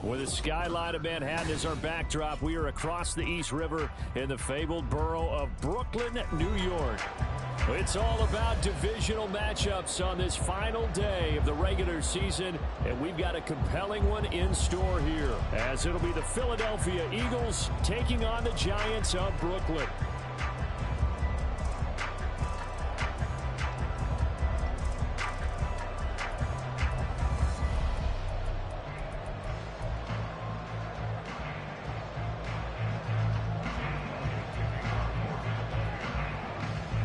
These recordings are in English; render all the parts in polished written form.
With the skyline of Manhattan as our backdrop, we are across the East River in the fabled borough of Brooklyn, New York. It's all about divisional matchups on this final day of the regular season, and we've got a compelling one in store here, as it'll be the Philadelphia Eagles taking on the Giants of Brooklyn.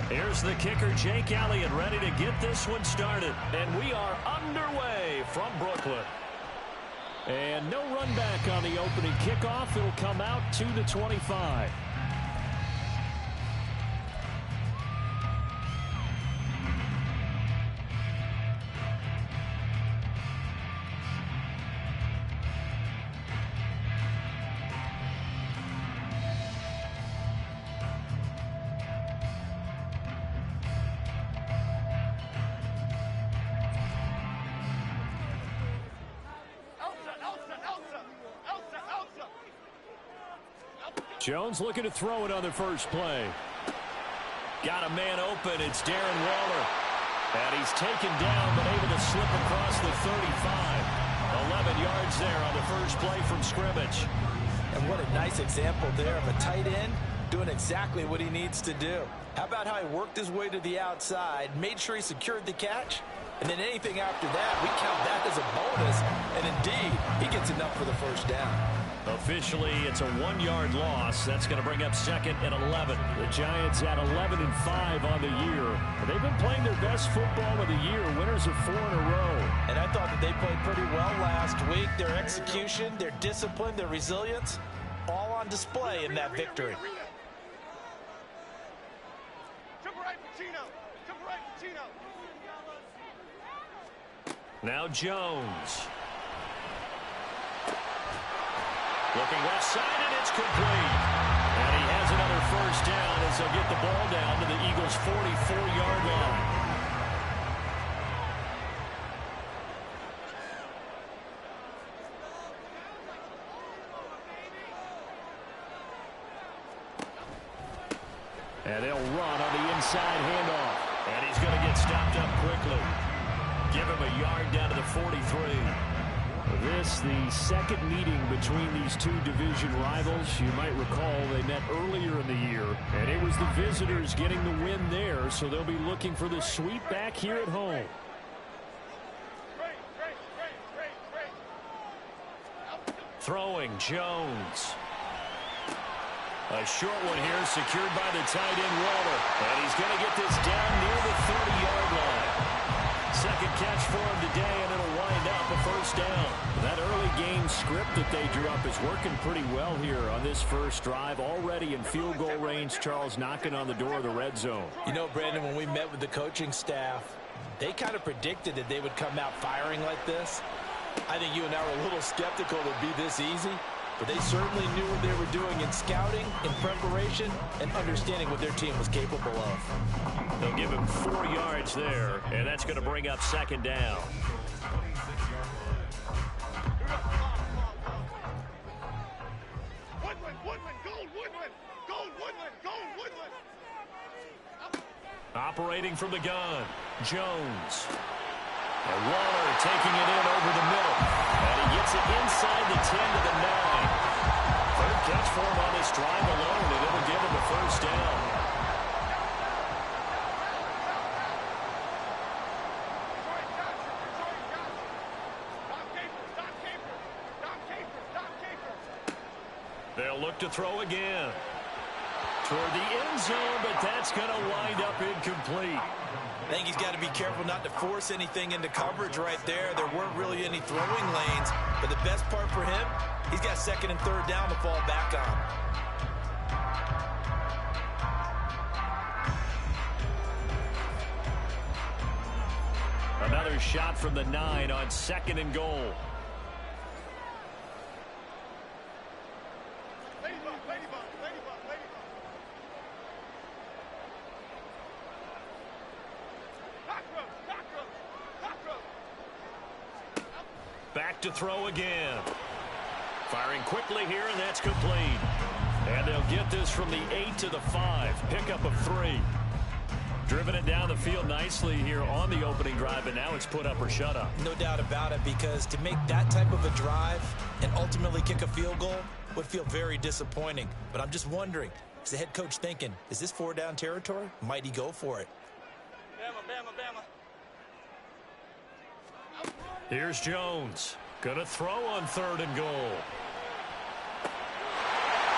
Here's the kicker, Jake Elliott, ready to get this one started. And we are underway from Brooklyn. And no run back on the opening kickoff. It'll come out to the 25. Jones looking to throw it on the first play. Got a man open. It's Darren Waller. And he's taken down, but able to slip across the 35. 11 yards there on the first play from scrimmage. And what a nice example there of a tight end doing exactly what he needs to do. How about how he worked his way to the outside, made sure he secured the catch, and then anything after that, we count that as a bonus. And indeed, he gets enough for the first down. Officially, it's a 1-yard loss. That's going to bring up second and 11. The Giants at 11-5 on the year. They've been playing their best football of the year, winners of 4 in a row. And I thought that they played pretty well last week. Their execution, their discipline, their resilience, all on display in that victory. Now Jones. Looking left side, and it's complete. And he has another first down as they'll get the ball down to the Eagles' 44-yard line. And they'll run on the inside handoff. And he's going to get stopped up quickly. Give him a yard down to the 43. This, the second meeting between these two division rivals. You might recall they met earlier in the year, and it was the visitors getting the win there, so they'll be looking for the sweep back here at home. Throwing, Jones. A short one here, secured by the tight end, Waller. And he's going to get this down near the 30-yard line. Second catch for him today, and it'll wind up a first down. That early game script that they drew up is working pretty well here on this first drive. Already in field goal range, Charles, knocking on the door of the red zone. You know, Brandon, when we met with the coaching staff, they kind of predicted that they would come out firing like this. I think you and I were a little skeptical it would be this easy, but they certainly knew what they were doing in scouting, in preparation, and understanding what their team was capable of. They'll give him 4 yards there, and that's going to bring up second down. Operating from the gun, Jones. And Waller taking it in over the middle. And he gets it inside the 10 to the 9. Third catch for him on this drive alone, and it'll give him the first down. They'll look to throw again. Toward the end zone, but that's going to wind up incomplete. I think he's got to be careful not to force anything into coverage right there. There weren't really any throwing lanes, but the best part for him, he's got second and third down to fall back on. Another shot from the 9 on second and goal. Back to throw again. Firing quickly here, and that's complete. And they'll get this from the 8 to the 5. Pickup of 3. Driven it down the field nicely here on the opening drive, and now it's put up or shut up. No doubt about it, because to make that type of a drive and ultimately kick a field goal would feel very disappointing. But I'm just wondering, is the head coach thinking, is this 4-down territory? Might he go for it? Bama, Bama, Bama. Here's Jones. Gonna throw on 3rd and goal.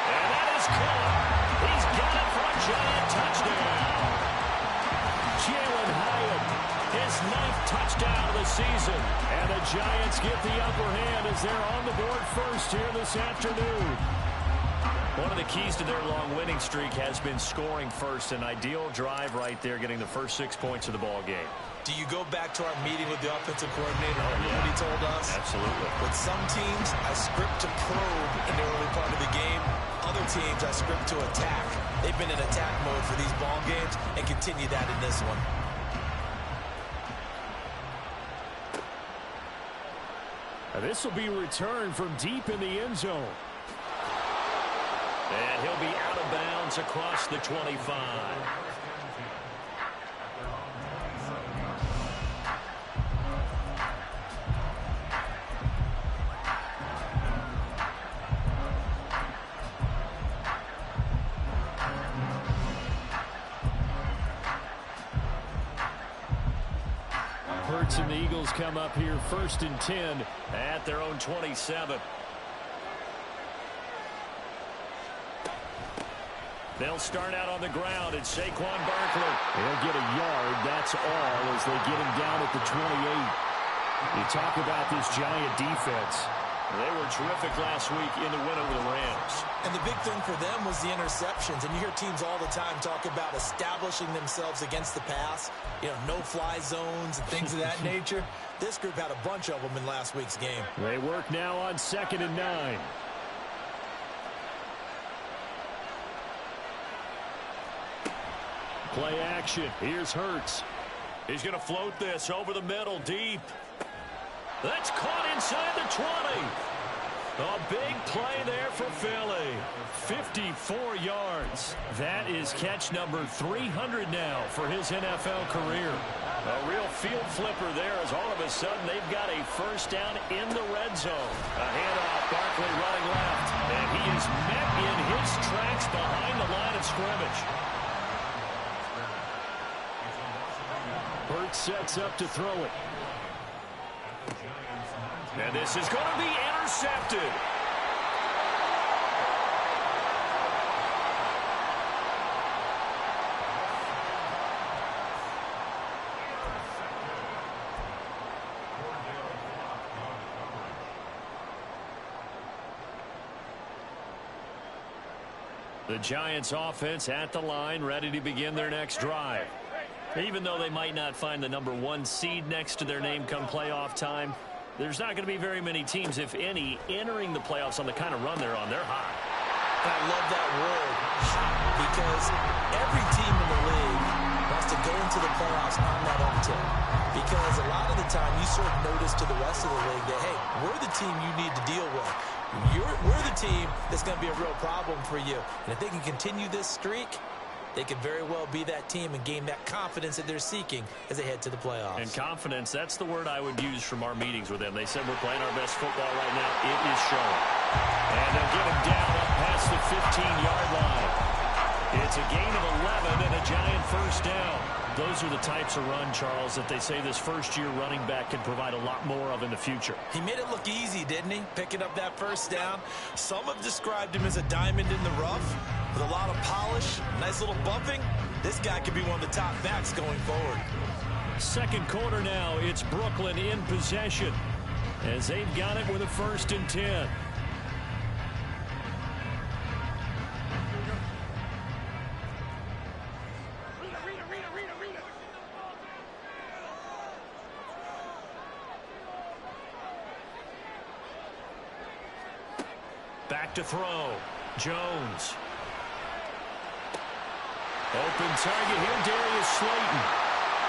And that is caught. He's got it for a giant touchdown. Jalen Hyatt, his 9th touchdown of the season. And the Giants get the upper hand as they're on the board first here this afternoon. One of the keys to their long winning streak has been scoring first. An ideal drive right there, getting the first 6 points of the ball game. Do you go back to our meeting with the offensive coordinator? Remember what he told us? Absolutely. With some teams, I script to probe in the early part of the game. Other teams, I script to attack. They've been in attack mode for these ball games and continue that in this one. This will be returned from deep in the end zone. And he'll be out of bounds across the 25. Hurts and the Eagles come up here 1st and 10 at their own 27. They'll start out on the ground. It's Saquon Barkley. He'll get a yard. That's all as they get him down at the 28. You talk about this Giant defense. They were terrific last week in the win over the Rams. And the big thing for them was the interceptions. And you hear teams all the time talk about establishing themselves against the pass. You know, no-fly zones and things of that nature. This group had a bunch of them in last week's game. They work now on 2nd and 9. Play action. Here's Hurts. He's going to float this over the middle, deep. That's caught inside the 20. A big play there for Philly. 54 yards. That is catch number 300 now for his NFL career. A real field flipper there as all of a sudden they've got a first down in the red zone. A handoff, Barkley running left. And he is met in his tracks behind the line of scrimmage. Hurts sets up to throw it. And this is going to be intercepted. The Giants offense at the line, ready to begin their next drive. Even though they might not find the number 1 seed next to their name come playoff time, there's not going to be very many teams, if any, entering the playoffs on the kind of run they're on. They're hot. I love that word, because every team in the league wants to go into the playoffs on that uptick. Because a lot of the time you sort of notice to the rest of the league that, hey, we're the team you need to deal with. We're the team that's going to be a real problem for you. And if they can continue this streak, they could very well be that team and gain that confidence that they're seeking as they head to the playoffs. And confidence, that's the word I would use from our meetings with them. They said we're playing our best football right now. It is showing. And they'll get him down up past the 15-yard line. It's a gain of 11 and a Giant first down. Those are the types of run, Charles, that they say this first-year running back can provide a lot more of in the future. He made it look easy, didn't he? Picking up that first down. Some have described him as a diamond in the rough with a lot of polish, nice little bumping. This guy could be one of the top backs going forward. Second quarter now, it's Brooklyn in possession as they've got it with a 1st and 10. Back to throw. Jones. Open target here, Darius Slayton.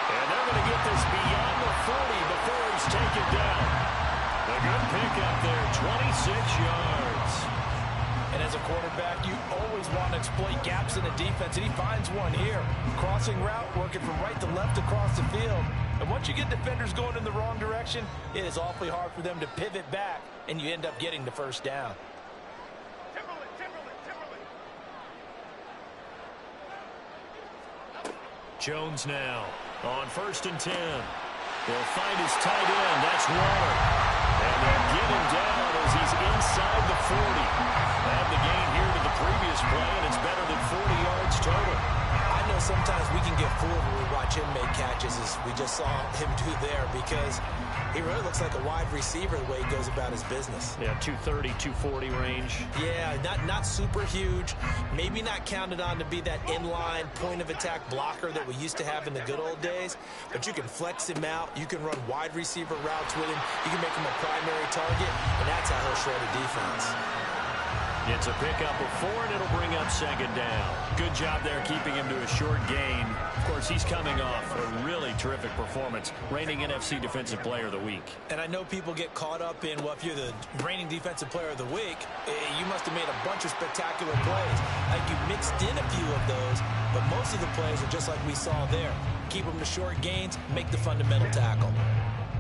And they're going to get this beyond the 40 before he's taken down. A good pickup there, 26 yards. always want to exploit gaps in the defense, and he finds one here. Crossing route, working from right to left across the field. And once you get defenders going in the wrong direction, it is awfully hard for them to pivot back, and you end up getting the first down. Jones now on 1st and 10. They'll find his tight end. That's Waller. And they'll get him down as he's inside the 40. Add the gain here to the previous play, and it's better than 40 yards total. I know sometimes we can get fooled when we watch him make catches, as we just saw him do there, because he really looks like a wide receiver the way he goes about his business. Yeah, 230, 240 range. Yeah, not super huge. Maybe not counted on to be that inline point-of-attack blocker that we used to have in the good old days, but you can flex him out. You can run wide receiver routes with him. You can make him a primary target, and that's how he'll shred a defense. It's a pickup of 4, and it'll bring up 2nd down. Good job there keeping him to a short gain. Of course, he's coming off a really terrific performance, reigning NFC Defensive Player of the Week. And I know people get caught up in, well, if you're the reigning Defensive Player of the Week, you must have made a bunch of spectacular plays. Like you mixed in a few of those, but most of the plays are just like we saw there. Keep them to short gains, make the fundamental tackle.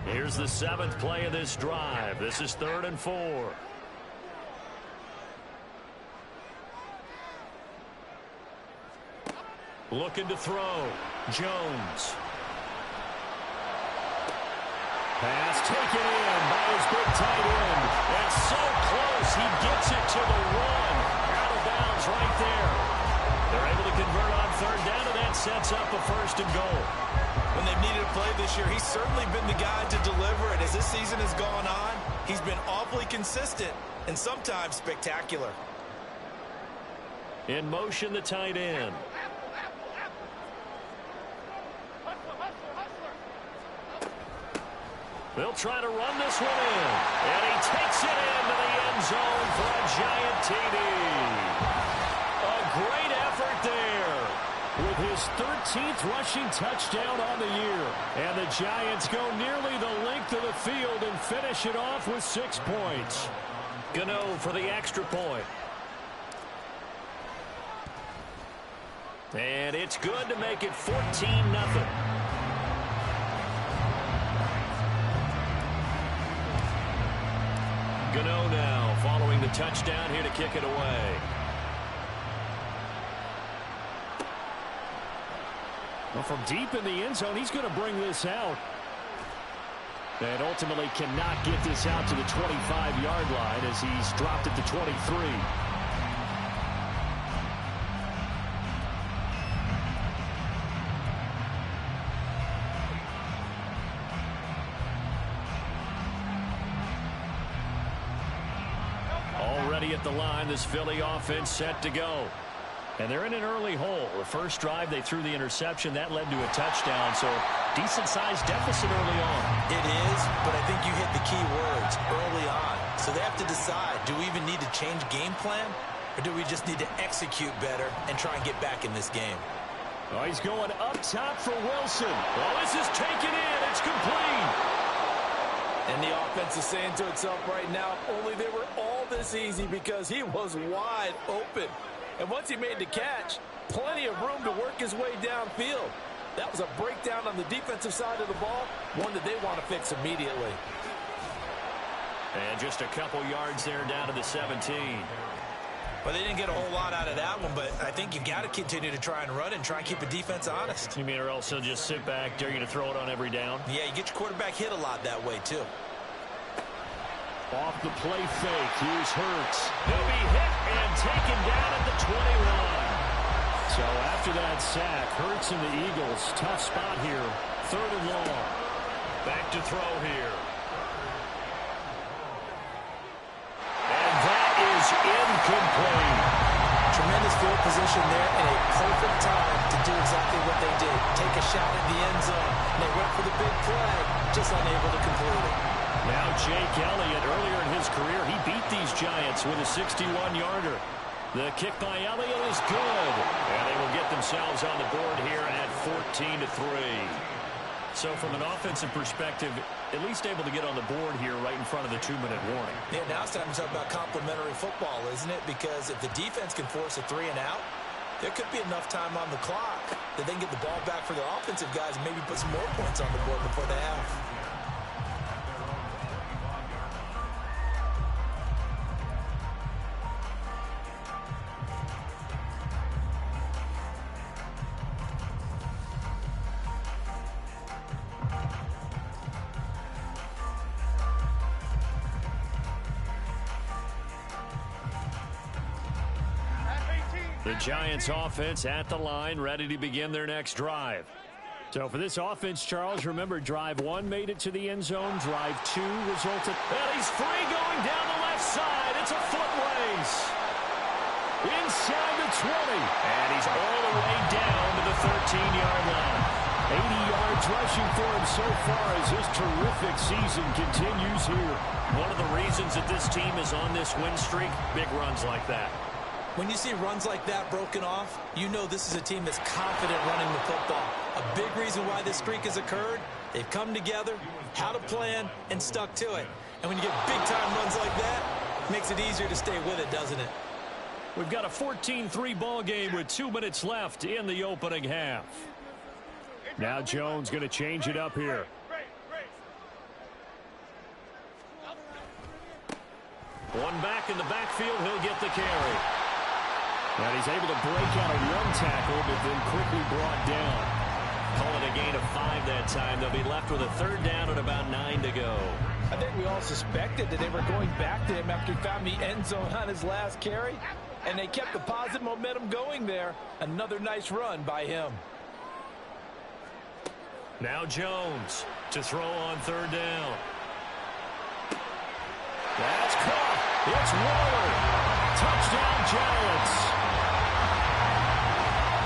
Here's the 7th play of this drive. This is 3rd and 4. Looking to throw. Jones. Pass taken in by his big tight end. And so close. He gets it to the 1. Out of bounds right there. They're able to convert on 3rd down, and that sets up a 1st and goal. When they've needed a play this year, he's certainly been the guy to deliver it. As this season has gone on, he's been awfully consistent and sometimes spectacular. In motion, the tight end. They'll try to run this one in. And he takes it into the end zone for a giant TD. A great effort there with his 13th rushing touchdown on the year. And the Giants go nearly the length of the field and finish it off with 6 points. Gano for the extra point. And it's good to make it 14-0. Gano now following the touchdown here to kick it away. Well, from deep in the end zone, he's going to bring this out. And ultimately cannot get this out to the 25-yard line as he's dropped at the 23. At the line, this Philly offense set to go. And they're in an early hole. The first drive, they threw the interception. That led to a touchdown, so decent-sized deficit early on. It is, but I think you hit the key words, early on. So they have to decide, do we even need to change game plan, or do we just need to execute better and try and get back in this game? Oh, he's going up top for Wilson. Oh, this is taken in. It's complete. And the offense is saying to itself right now, only they were all this easy because he was wide open. And once he made the catch, plenty of room to work his way downfield. That was a breakdown on the defensive side of the ball, one that they want to fix immediately. And just a couple yards there down to the 17. Well, they didn't get a whole lot out of that one, but I think you've got to continue to try and run and try and keep the defense honest. You mean or else he'll just sit back, dare you to throw it on every down? Yeah, you get your quarterback hit a lot that way, too. Off the play fake, here's Hurts. He'll be hit and taken down at the 21. So after that sack, Hurts and the Eagles, tough spot here. 3rd and long. Back to throw here. And that is incomplete. Tremendous field position there and a perfect time to do exactly what they did. Take a shot at the end zone. And they went for the big play, just unable to complete it. Now Jake Elliott, earlier in his career, he beat these Giants with a 61-yarder. The kick by Elliott is good. And they will get themselves on the board here at 14-3. So from an offensive perspective, at least able to get on the board here right in front of the 2-minute warning. Yeah, now it's time to talk about complementary football, isn't it? Because if the defense can force a 3-and-out, there could be enough time on the clock that they can get the ball back for their offensive guys and maybe put some more points on the board before the half. The Giants offense at the line, ready to begin their next drive. So for this offense, Charles, remember, drive 1 made it to the end zone. Drive 2 resulted. And he's free going down the left side. It's a foot race. Inside the 20. And he's all the way down to the 13-yard line. 80 yards rushing for him so far as this terrific season continues here. One of the reasons that this team is on this win streak, big runs like that. When you see runs like that broken off, you know this is a team that's confident running the football. A big reason why this streak has occurred, they've come together, had a plan, and stuck to it. And when you get big-time runs like that, it makes it easier to stay with it, doesn't it? We've got a 14-3 ball game with 2 minutes left in the opening half. Now Jones going to change it up here. One back in the backfield, he'll get the carry. And he's able to break out of 1 tackle, but then quickly brought down. Call it a gain of 5 that time. They'll be left with a 3rd down and about 9 to go. I think we all suspected that they were going back to him after he found the end zone on his last carry. And they kept the positive momentum going there. Another nice run by him. Now Jones to throw on 3rd down. That's caught. It's Waller. Touchdown, Giants.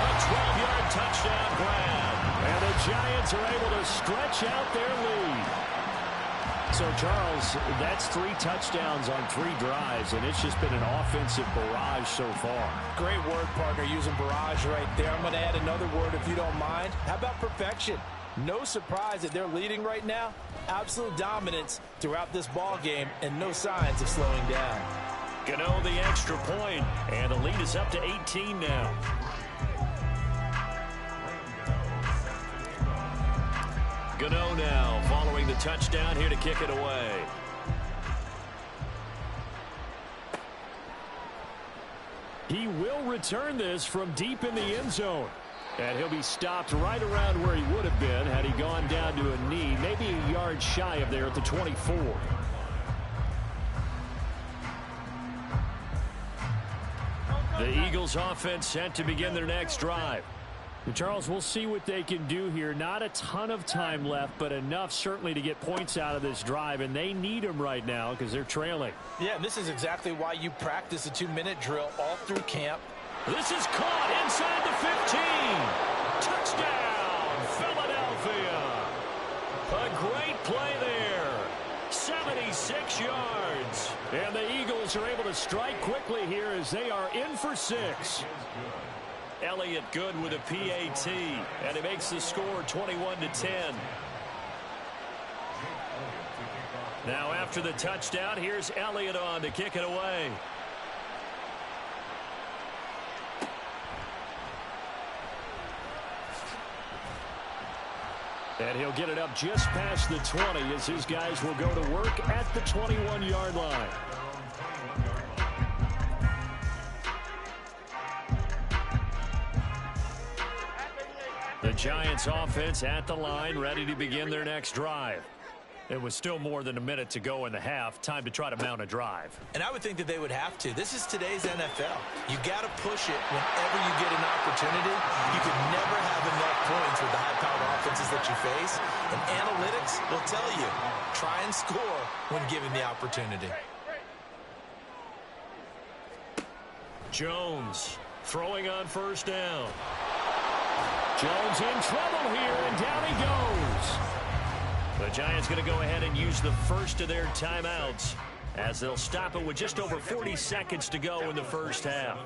A 12-yard touchdown grab. And the Giants are able to stretch out their lead. So, Charles, that's 3 touchdowns on 3 drives, and it's just been an offensive barrage so far. Great word, partner, using barrage right there. I'm going to add another word if you don't mind. How about perfection? No surprise that they're leading right now. Absolute dominance throughout this ball game and no signs of slowing down. Gano the extra point, and the lead is up to 18 now. Gano now following the touchdown here to kick it away. He will return this from deep in the end zone. And he'll be stopped right around where he would have been had he gone down to a knee, maybe a yard shy of there at the 24. The Eagles offense set to begin their next drive. And Charles, we'll see what they can do here. Not a ton of time left, but enough certainly to get points out of this drive, and they need them right now because they're trailing. Yeah, and this is exactly why you practice a 2-minute drill all through camp. This is caught inside the 15. Touchdown, Philadelphia. A great play there. 76 yards. And the Eagles are able to strike quickly here as they are in for 6. Elliott good with a PAT, and it makes the score 21-10. Now after the touchdown, here's Elliott on to kick it away. And he'll get it up just past the 20 as his guys will go to work at the 21-yard line. The Giants offense at the line, ready to begin their next drive. It was still more than a minute to go in the half. Time to try to mount a drive. And I would think that they would have to. This is today's NFL. You got to push it whenever you get an opportunity. You could never have enough points with the high-powered offenses that you face. And analytics will tell you, try and score when given the opportunity. Jones throwing on 1st down. Jones in trouble here, and down he goes. The Giants going to go ahead and use the first of their timeouts as they'll stop it with just over 40 seconds to go in the first half.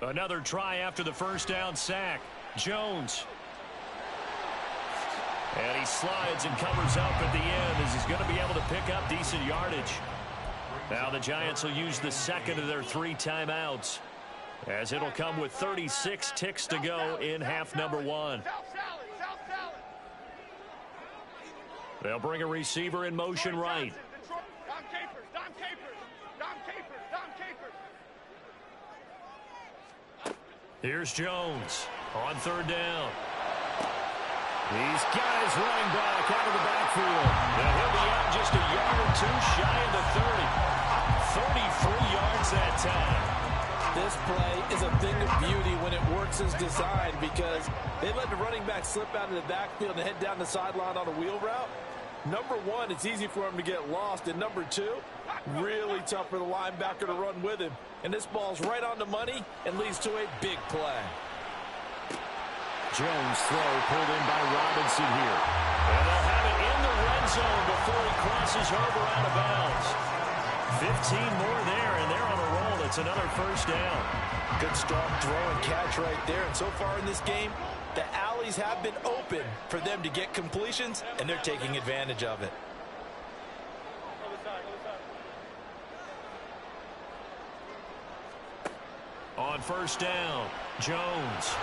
Another try after the first down sack. Jones. And he slides and covers up at the end as he's going to be able to pick up decent yardage. Now the Giants will use the second of their 3 timeouts, as it'll come with 36 ticks to go in half number 1. They'll bring a receiver in motion right. Here's Jones on 3rd down. He's got his running back out of the backfield. And he'll be out just a yard or 2 shy of the 30. 33 yards that time. This play is a thing of beauty when it works as designed, because they let the running back slip out of the backfield and head down the sideline on a wheel route. Number 1, it's easy for him to get lost. And number 2, really tough for the linebacker to run with him. And this ball's right on the money and leads to a big play. Jones throw pulled in by Robinson here. And they'll have it in the red zone before he crosses over out of bounds. 15 more there, and they're on a roll. It's another first down. Good strong throw and catch right there. And so far in this game, the alleys have been open for them to get completions, and they're taking advantage of it. On first down, Jones.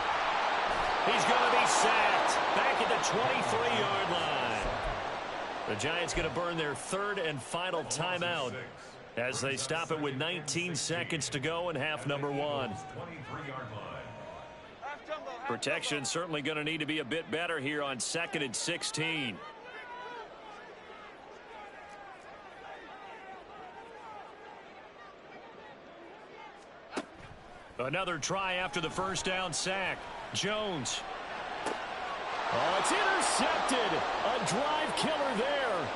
He's going to be sacked back at the 23-yard line. The Giants going to burn their 3rd and final timeout as they stop it with 19 seconds to go in half number 1. Protection certainly going to need to be a bit better here on 2nd and 16. Another try after the first down sack. Jones. Oh, it's intercepted. A drive killer there.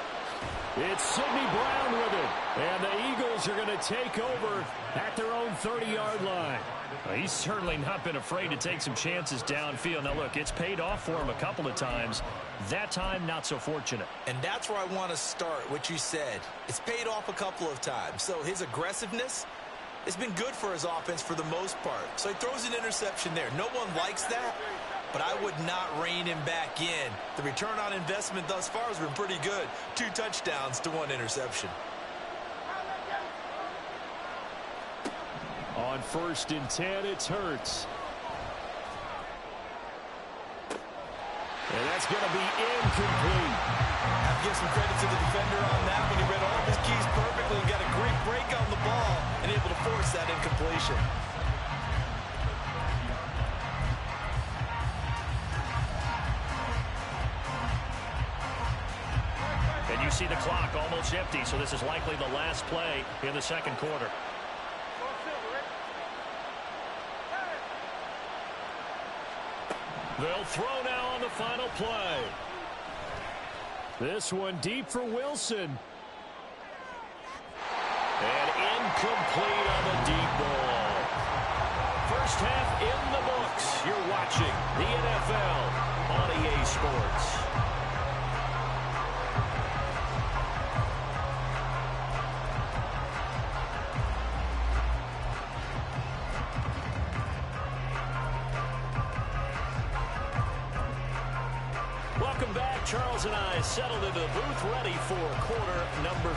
It's Sidney Brown with it. And the Eagles are going to take over at their own 30-yard line. Well, he's certainly not been afraid to take some chances downfield. Now, look, it's paid off for him a couple of times. That time, not so fortunate. And that's where I want to start, what you said. It's paid off a couple of times. So his aggressiveness, it's been good for his offense for the most part. So he throws an interception there. No one likes that, but I would not rein him back in. The return on investment thus far has been pretty good. 2 touchdowns to 1 interception. On 1st and 10, it's Hurts. And that's going to be incomplete. I have to give some credit to the defender on that one. He read all of his keys perfectly and got a great break on the ball and able to force that incompletion. And you see the clock almost empty, so this is likely the last play in the 2nd quarter. They'll throw now on the final play. This one deep for Wilson. And incomplete on the deep ball. First half in the books. You're watching the NFL on EA Sports. Welcome back. Charles and I settled into the booth, ready for quarter number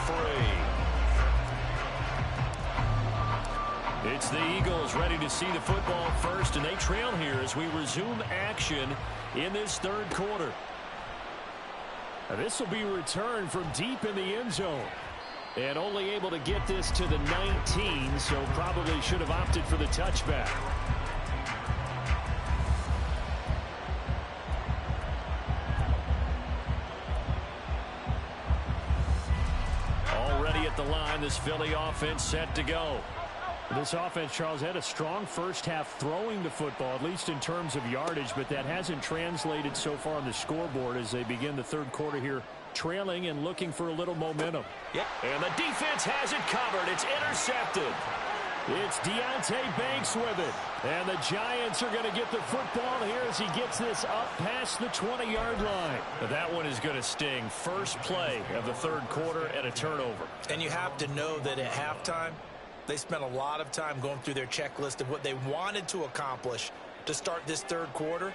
3. It's the Eagles ready to see the football first, and they trail here as we resume action in this 3rd quarter. Now, this will be returned from deep in the end zone. And only able to get this to the 19, so probably should have opted for the touchback. Already at the line, this Philly offense set to go. This offense, Charles, had a strong first half throwing the football, at least in terms of yardage, but that hasn't translated so far on the scoreboard as they begin the 3rd quarter here, trailing and looking for a little momentum. Yep. And the defense has it covered. It's intercepted. It's Deonte Banks with it. And the Giants are going to get the football here as he gets this up past the 20-yard line. But that one is going to sting. First play of the 3rd quarter and a turnover. And you have to know that at halftime, They spent a lot of time going through their checklist of what they wanted to accomplish to start this third quarter.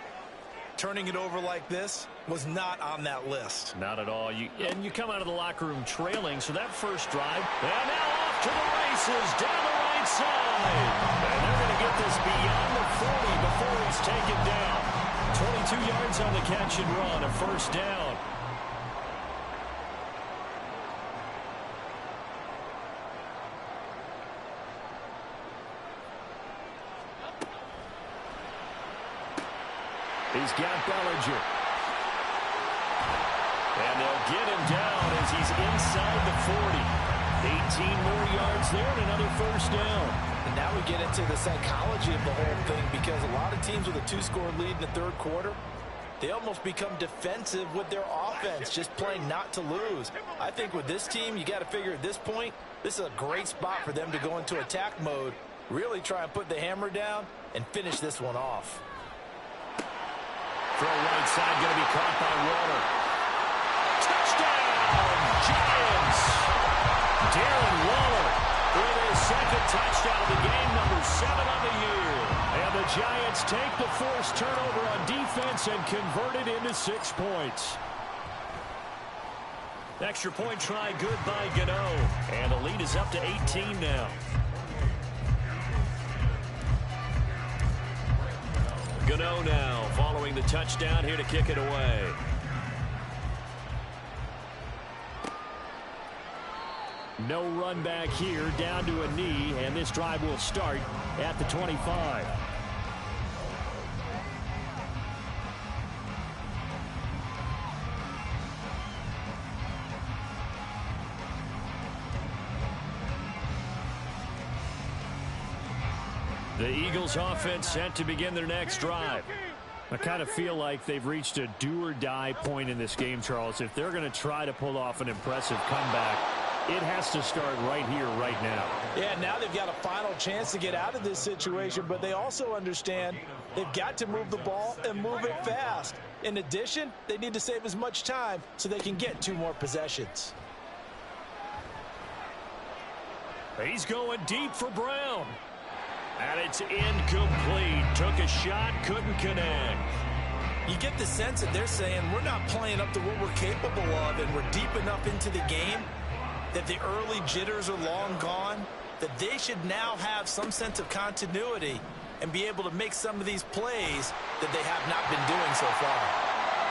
Turning it over like this was not on that list. Not at all. You come out of the locker room trailing, so that first drive, and now off to the races down the right side. And they're going to get this beyond the 40 before he's taken down. 22 yards on the catch and run, a first down. He's got Bellinger. And they'll get him down as he's inside the 40. 18 more yards there and another first down. And now we get into the psychology of the whole thing, because a lot of teams with a two-score lead in the third quarter, they almost become defensive with their offense, just playing not to lose. I think with this team, you got to figure at this point, this is a great spot for them to go into attack mode, really try and put the hammer down and finish this one off. Throw right side, going to be caught by Waller. Touchdown, Giants! Darren Waller with his second touchdown of the game, number 7 on the year. And the Giants take the forced turnover on defense and convert it into 6 points. Extra point try good by Gano. And the lead is up to 18 now. Gano now following the touchdown here to kick it away. No run back here, down to a knee, and this drive will start at the 25. The Eagles offense set to begin their next drive. I kind of feel like they've reached a do-or-die point in this game, Charles. If they're going to try to pull off an impressive comeback, it has to start right here, right now. Yeah, now they've got a final chance to get out of this situation, but they also understand they've got to move the ball and move it fast. In addition, they need to save as much time so they can get 2 more possessions. He's going deep for Brown. And it's incomplete. Took a shot, couldn't connect. You get the sense that they're saying we're not playing up to what we're capable of, and we're deep enough into the game that the early jitters are long gone, that they should now have some sense of continuity and be able to make some of these plays that they have not been doing so far.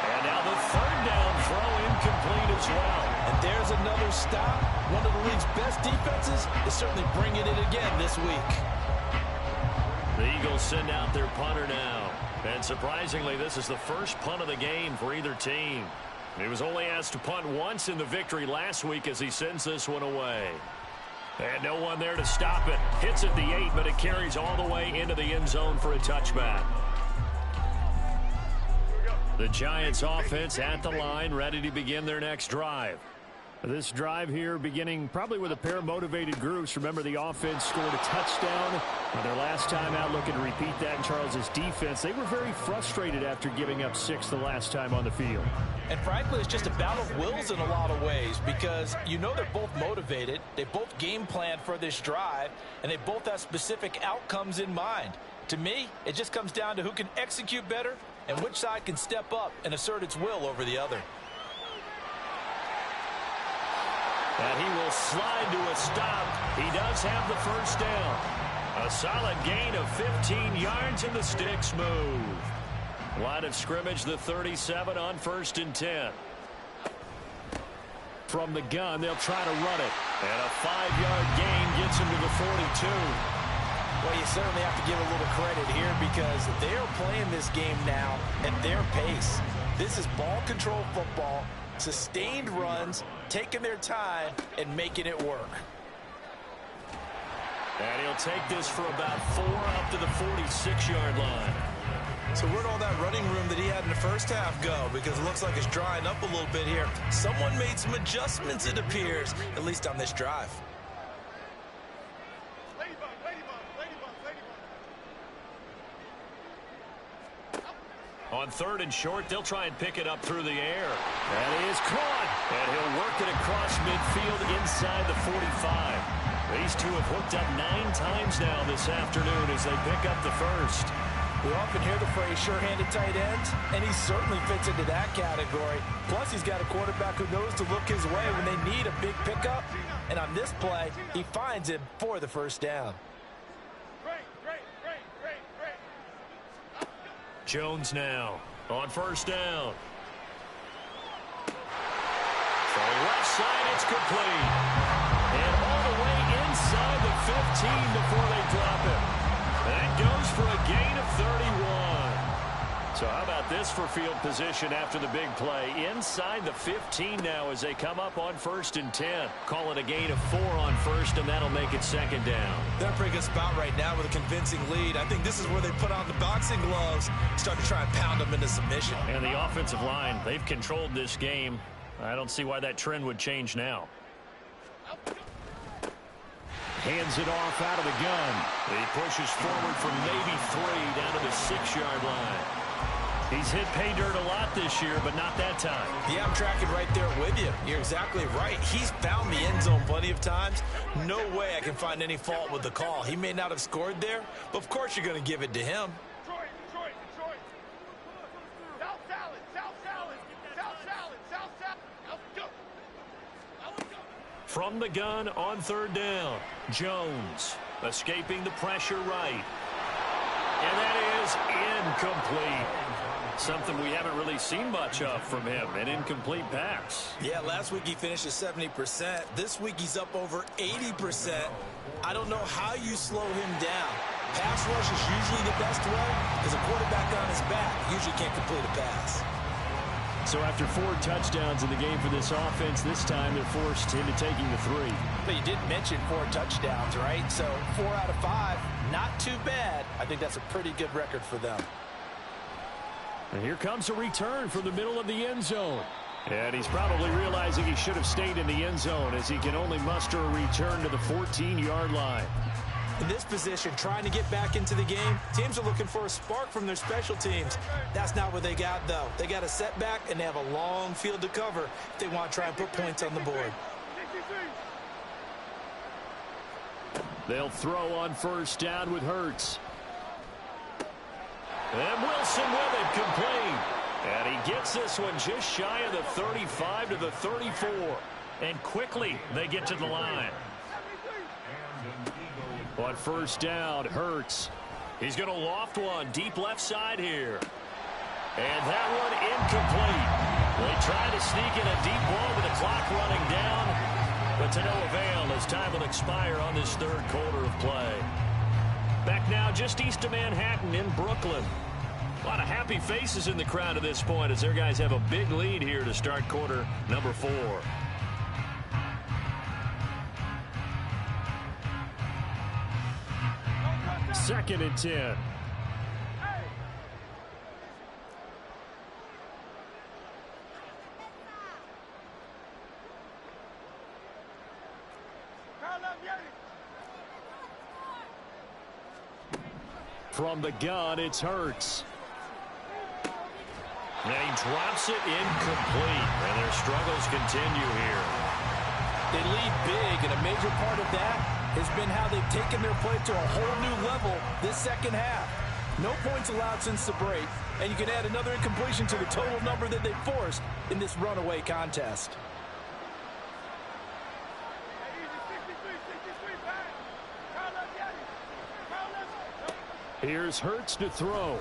And now the third down throw incomplete as well. And there's another stop. One of the league's best defenses is certainly bringing it again this week. The Eagles send out their punter now. And surprisingly, this is the first punt of the game for either team. He was only asked to punt once in the victory last week as he sends this one away. And no one there to stop it. Hits at the 8, but it carries all the way into the end zone for a touchback. The Giants offense at the line, ready to begin their next drive. This drive here beginning probably with a pair of motivated groups. Remember, the offense scored a touchdown on their last time out, looking to repeat that in Charles's defense. They were very frustrated after giving up 6 the last time on the field. And frankly, it's just a battle of wills in a lot of ways, because you know they're both motivated, they both game planned for this drive, and they both have specific outcomes in mind. To me, it just comes down to who can execute better and which side can step up and assert its will over the other. And he will slide to a stop. He does have the first down. A solid gain of 15 yards, and the sticks move. Line of scrimmage, the 37 on 1st and 10. From the gun, they'll try to run it. And a 5-yard gain gets him to the 42. Well, you certainly have to give a little credit here, because they are playing this game now at their pace. This is ball control football, sustained runs, taking their time and making it work. And he'll take this for about 4 up to the 46-yard line. So where'd all that running room that he had in the first half go? Because it looks like it's drying up a little bit here. Someone made some adjustments, it appears, at least on this drive. On 3rd and short, they'll try and pick it up through the air. That is caught. And he'll work it across midfield inside the 45. These two have hooked up 9 times now this afternoon as they pick up the first. We often hear the phrase sure-handed tight ends, and he certainly fits into that category. Plus, he's got a quarterback who knows to look his way when they need a big pickup. And on this play, he finds him for the first down. Jones now on first down. From the left side, it's complete. And all the way inside the 15 before they drop him. That goes for a gain of 31. So how about this for field position after the big play? Inside the 15 now as they come up on 1st and 10. Call it a gain of 4 on first, and that'll make it second down. They're in a pretty good spot right now with a convincing lead. I think this is where they put on the boxing gloves, start to try and pound them into submission. And the offensive line, they've controlled this game. I don't see why that trend would change now. Hands it off out of the gun. He pushes forward from maybe 3 down to the 6-yard line. He's hit pay dirt a lot this year, but not that time. Yeah, I'm tracking right there with you. You're exactly right. He's found the end zone plenty of times. No way I can find any fault with the call. He may not have scored there, but of course you're going to give it to him. From the gun on 3rd down, Jones escaping the pressure right. And that is incomplete. Something we haven't really seen much of from him, an incomplete pass. Yeah, last week he finished at 70%. This week he's up over 80%. I don't know how you slow him down. Pass rush is usually the best way because a quarterback on his back usually can't complete a pass. So after 4 touchdowns in the game for this offense, this time they're forced into taking the 3. But you didn't mention 4 touchdowns, right? So 4 out of 5, not too bad. I think that's a pretty good record for them. And here comes a return from the middle of the end zone. And he's probably realizing he should have stayed in the end zone as he can only muster a return to the 14-yard line. In this position, trying to get back into the game, teams are looking for a spark from their special teams. That's not what they got, though. They got a setback, and they have a long field to cover if they want to try and put points on the board. They'll throw on first down with Hurts. And Wilson with it, complete. And he gets this one just shy of the 35 to the 34. And quickly, they get to the line. On first down, Hurts. He's going to loft one deep left side here. And that one incomplete. They try to sneak in a deep ball with the clock running down, but to no avail as time will expire on this 3rd quarter of play. Back now just east of Manhattan in Brooklyn. A lot of happy faces in the crowd at this point as their guys have a big lead here to start quarter number 4. Second and 10. From the gun, it's Hurts. And he drops it incomplete, and their struggles continue here. They lead big, and a major part of that has been how they've taken their play to a whole new level this second half. No points allowed since the break, and you can add another incompletion to the total number that they forced in this runaway contest. Here's Hurts to throw.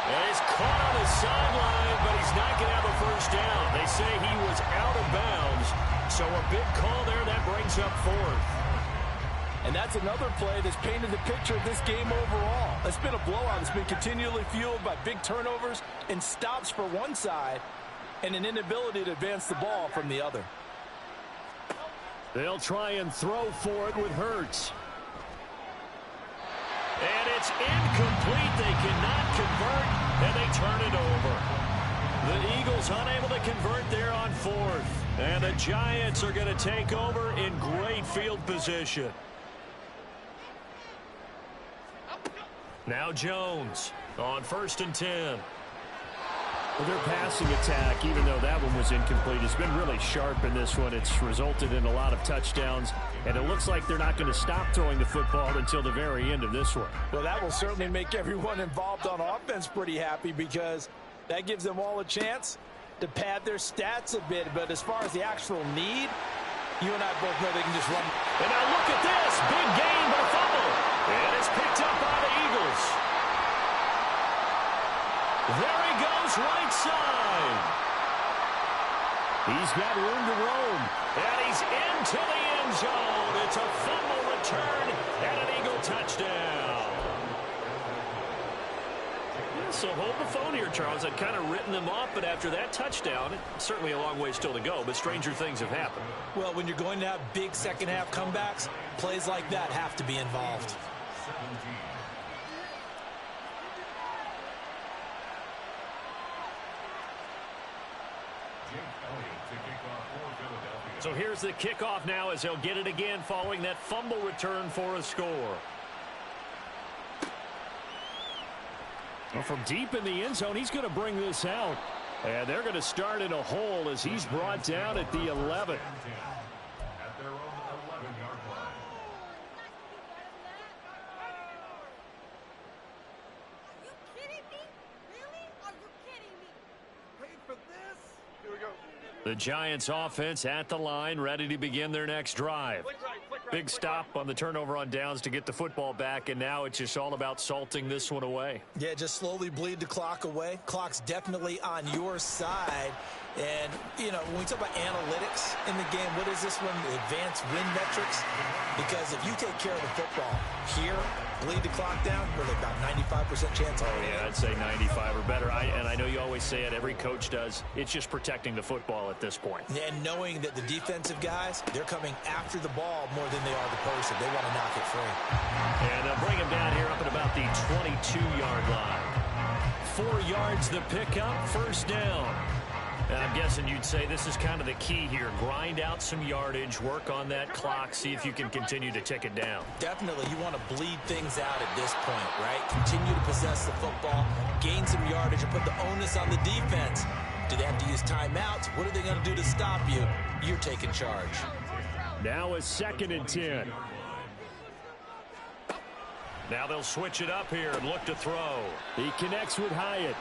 And he's caught on the sideline, but he's not going to have a first down. They say he was out of bounds, so a big call there that brings up 4th. And that's another play that's painted the picture of this game overall. It's been a blowout. It's been continually fueled by big turnovers and stops for one side and an inability to advance the ball from the other. They'll try and throw for it with Hurts. And it's incomplete. They cannot convert, and they turn it over. The Eagles unable to convert there on 4th. And the Giants are going to take over in great field position. Now Jones on 1st and 10. Well, their passing attack, even though that one was incomplete, has been really sharp in this one. It's resulted in a lot of touchdowns, and it looks like they're not going to stop throwing the football until the very end of this one. Well, that will certainly make everyone involved on offense pretty happy because that gives them all a chance to pad their stats a bit. But as far as the actual need, you and I both know they can just run. And now look at this. Big gain, but a fumble. And it's picked up by the Eagles. There he goes, right side. He's got room to roam. And he's into the end zone. It's a fumble return and an Eagle touchdown. Yeah, so hold the phone here, Charles. I'd kind of written them off, but after that touchdown, it's certainly a long way still to go, but stranger things have happened. Well, when you're going to have big second-half comebacks, plays like that have to be involved. So here's the kickoff now as they'll get it again following that fumble return for a score. Well, from deep in the end zone, he's going to bring this out. And they're going to start in a hole as he's brought down at the 11. At their own 11-yard line. Are you kidding me? Really? Are you kidding me? Paid for this? Here we go. The Giants offense at the line, ready to begin their next drive. Flick right, flick right, Big flick stop on the turnover on downs to get the football back, and now it's just all about salting this one away. Yeah, just slowly bleed the clock away. Clock's definitely on your side. And, you know, when we talk about analytics in the game, what is this one? The advanced win metrics? Because if you take care of the football here, bleed the clock down, we're about 95% chance. Oh, yeah, I'd say 95 or better. And I know you always say it, every coach does. It's just protecting the football at this point. And knowing that the defensive guys, they're coming after the ball more than they are the person. They want to knock it free. And they'll bring him down here up at about the 22-yard line. 4 yards the pickup, first down. And I'm guessing you'd say this is kind of the key here. Grind out some yardage, work on that clock, see if you can continue to tick it down. Definitely, you want to bleed things out at this point, right? Continue to possess the football, gain some yardage, and put the onus on the defense. Do they have to use timeouts? What are they going to do to stop you? You're taking charge. Now a 2nd and 10. Now they'll switch it up here and look to throw. He connects with Hyatt.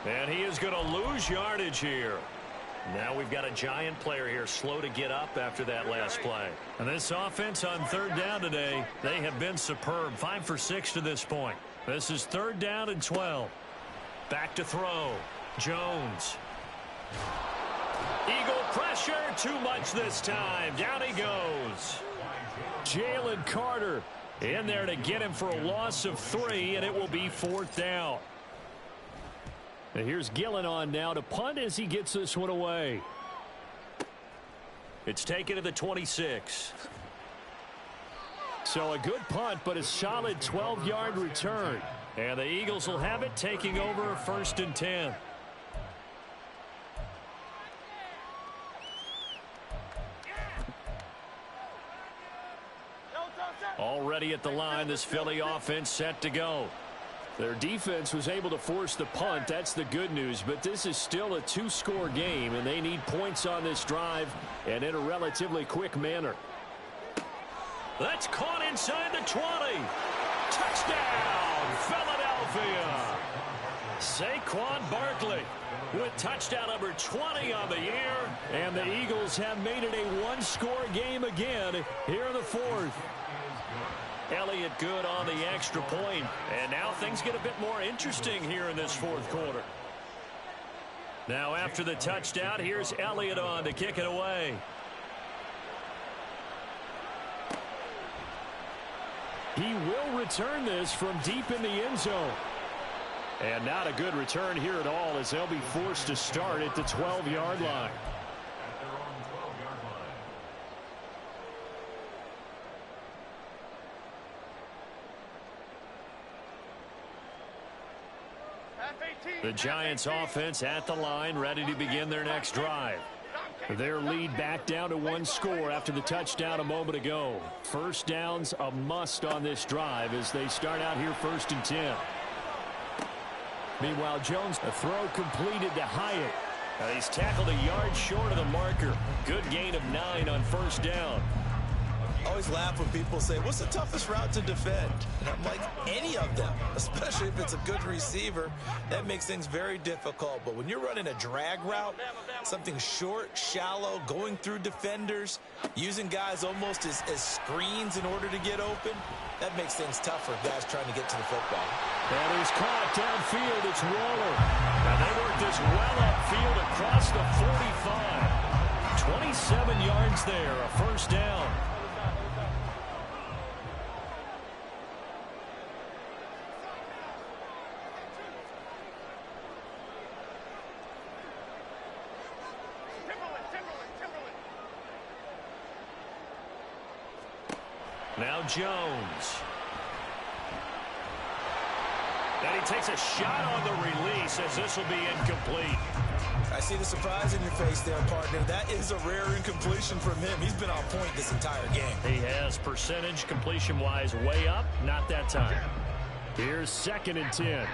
And he is going to lose yardage here. Now we've got a Giant player here slow to get up after that last play. And this offense on 3rd down today, they have been superb. 5 for 6 to this point. This is 3rd down and 12. Back to throw. Jones. Eagle pressure. Too much this time. Down he goes. Jalen Carter in there to get him for a loss of 3, and it will be 4th down. And here's Gillen on now to punt as he gets this one away. It's taken to the 26. So a good punt, but a solid 12-yard return. And the Eagles will have it, taking over 1st and 10. Already at the line, this Philly offense set to go. Their defense was able to force the punt. That's the good news. But this is still a 2-score game, and they need points on this drive and in a relatively quick manner. That's caught inside the 20. Touchdown, Philadelphia. Saquon Barkley with touchdown number 20 on the year. And the Eagles have made it a 1-score game again here in the 4th. Elliott good on the extra point. And now things get a bit more interesting here in this 4th quarter. Now after the touchdown, here's Elliott on to kick it away. He will return this from deep in the end zone. And not a good return here at all as they'll be forced to start at the 12-yard line. The Giants offense at the line, ready to begin their next drive. Their lead back down to 1 score after the touchdown a moment ago. First down's a must on this drive as they start out here 1st and 10. Meanwhile, Jones, a throw completed to Hyatt. He's tackled a yard short of the marker. Good gain of 9 on first down. I always laugh when people say, what's the toughest route to defend? And I'm like, any of them, especially if it's a good receiver. That makes things very difficult. But when you're running a drag route, something short, shallow, going through defenders, using guys almost as screens in order to get open, that makes things tough for guys trying to get to the football. And he's caught downfield. It's Waller. Now they work this well upfield across the 45. 27 yards there, a first down. Now Jones. And he takes a shot on the release as this will be incomplete. I see the surprise in your face there, partner. That is a rare incompletion from him. He's been on point this entire game. He has percentage completion-wise way up. Not that time. Here's 2nd and 10.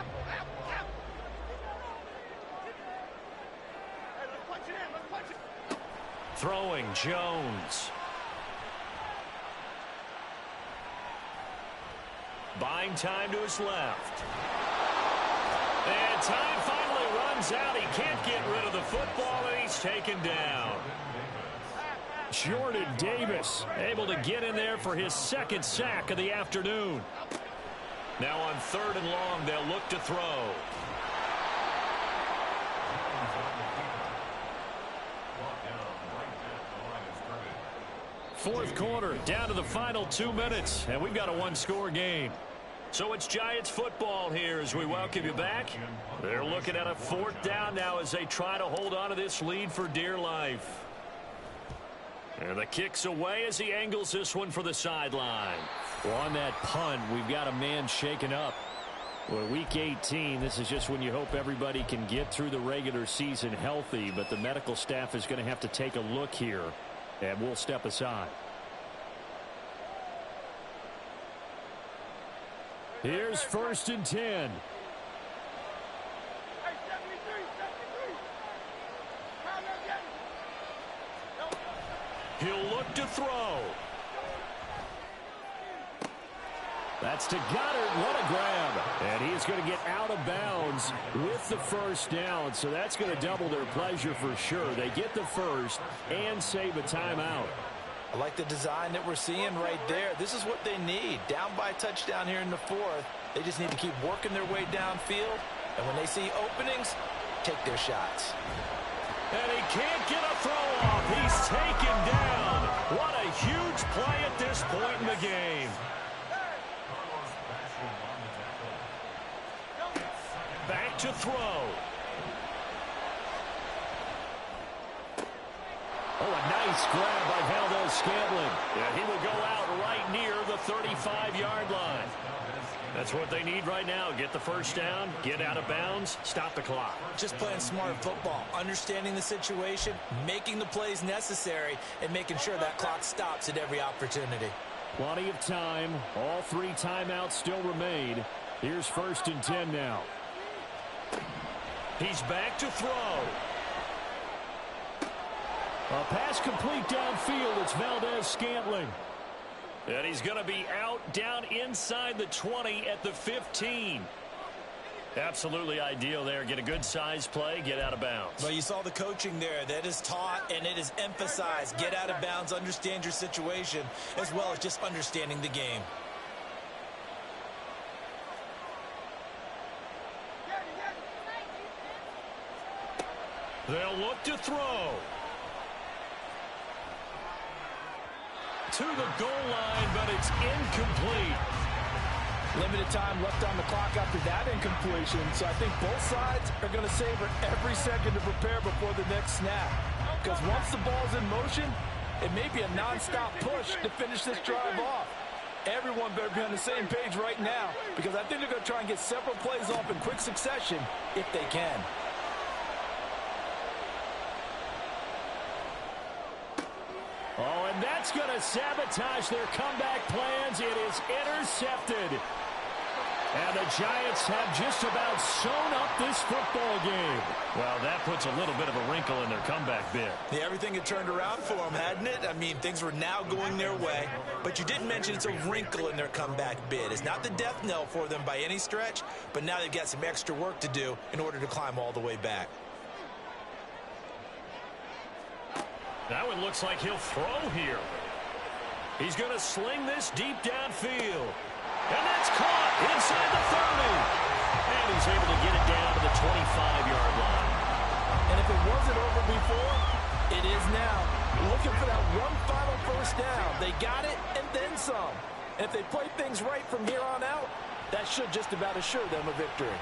Throwing Jones. Buying time to his left. And time finally runs out. He can't get rid of the football, and he's taken down. Jordan Davis able to get in there for his 2nd sack of the afternoon. Now on 3rd and long, they'll look to throw. Fourth quarter, down to the final 2 minutes, and we've got a one-score game. So it's Giants football here as we welcome you back. They're looking at a 4th down now as they try to hold on to this lead for dear life. And the kick's away as he angles this one for the sideline. Well, on that punt, we've got a man shaken up. Well, week 18, this is just when you hope everybody can get through the regular season healthy, but the medical staff is going to have to take a look here, and we'll step aside. Here's 1st and 10. He'll look to throw. That's to Goddard. What a grab. And he's going to get out of bounds with the first down. So that's going to double their pleasure for sure. They get the first and save a timeout. I like the design that we're seeing right there. This is what they need. Down by a touchdown here in the 4th. They just need to keep working their way downfield. And when they see openings, take their shots. And he can't get a throw off. He's taken down. What a huge play at this point in the game. Back to throw. Oh, a nice grab by Valdes-Scantling. Yeah, he will go out right near the 35-yard line. That's what they need right now. Get the first down, get out of bounds, stop the clock. Just playing smart football, understanding the situation, making the plays necessary, and making sure that clock stops at every opportunity. Plenty of time. All 3 timeouts still remain. Here's 1st and 10 now. He's back to throw. A pass complete downfield. It's Valdes-Scantling. And he's going to be out down inside the 20 at the 15. Absolutely ideal there. Get a good size play, get out of bounds. Well, you saw the coaching there. That is taught and it is emphasized. Get out of bounds, understand your situation, as well as just understanding the game. They'll look to throw. To the goal line, but it's incomplete. Limited time left on the clock after that incompletion, so I think both sides are going to savor every second to prepare before the next snap. Because once the ball's in motion, it may be a non-stop push to finish this drive off. Everyone better be on the same page right now, because I think they're going to try and get several plays off in quick succession if they can. Oh, and that's going to sabotage their comeback plans. It is intercepted. And the Giants have just about sewn up this football game. Well, that puts a little bit of a wrinkle in their comeback bid. Yeah, everything had turned around for them, hadn't it? I mean, things were now going their way. But you didn't mention it's a wrinkle in their comeback bid. It's not the death knell for them by any stretch, but now they've got some extra work to do in order to climb all the way back. Now it looks like he'll throw here. He's going to sling this deep downfield. And that's caught inside the 30. And he's able to get it down to the 25-yard line. And if it wasn't over before, it is now. Looking for that one final first down. They got it and then some. And if they play things right from here on out, that should just about assure them a victory.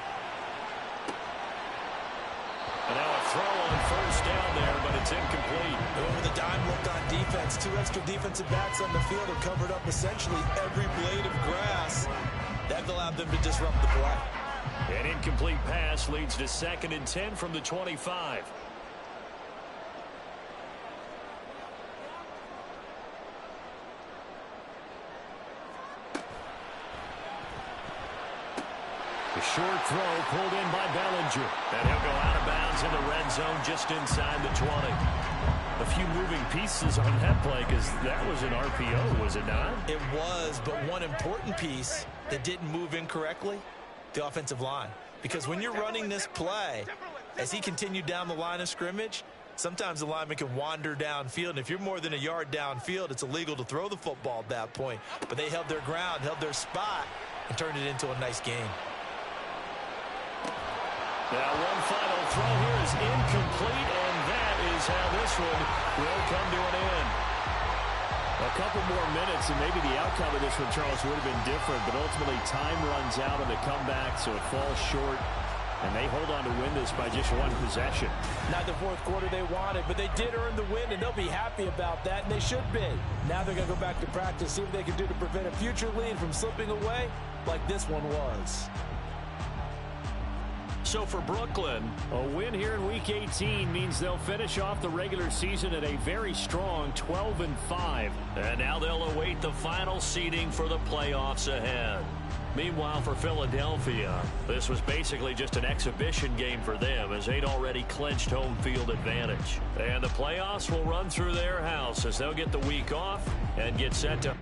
And now a throw on first down there, but it's incomplete. Over the dime look on defense. Two extra defensive backs on the field have covered up essentially every blade of grass. That allowed them to disrupt the play. An incomplete pass leads to 2nd and 10 from the 25. The short throw pulled in by Bellinger. And he'll go out of bounds in the red zone just inside the 20. A few moving pieces on that play because that was an RPO, was it not? It was, but one important piece that didn't move incorrectly, the offensive line. Because when you're running this play, as he continued down the line of scrimmage, sometimes the lineman can wander downfield. And if you're more than a yard downfield, it's illegal to throw the football at that point. But they held their ground, held their spot, and turned it into a nice game. Now one final throw here is incomplete, and that is how this one will come to an end. A couple more minutes, and maybe the outcome of this one, Charles, would have been different, but ultimately time runs out on the comeback, so it falls short, and they hold on to win this by just one possession. Not the fourth quarter they wanted, but they did earn the win, and they'll be happy about that, and they should be. Now they're going to go back to practice, see what they can do to prevent a future lead from slipping away like this one was. So for Brooklyn, a win here in Week 18 means they'll finish off the regular season at a very strong 12-5. And now they'll await the final seeding for the playoffs ahead. Meanwhile, for Philadelphia, this was basically just an exhibition game for them as they'd already clinched home field advantage. And the playoffs will run through their house as they'll get the week off and get set to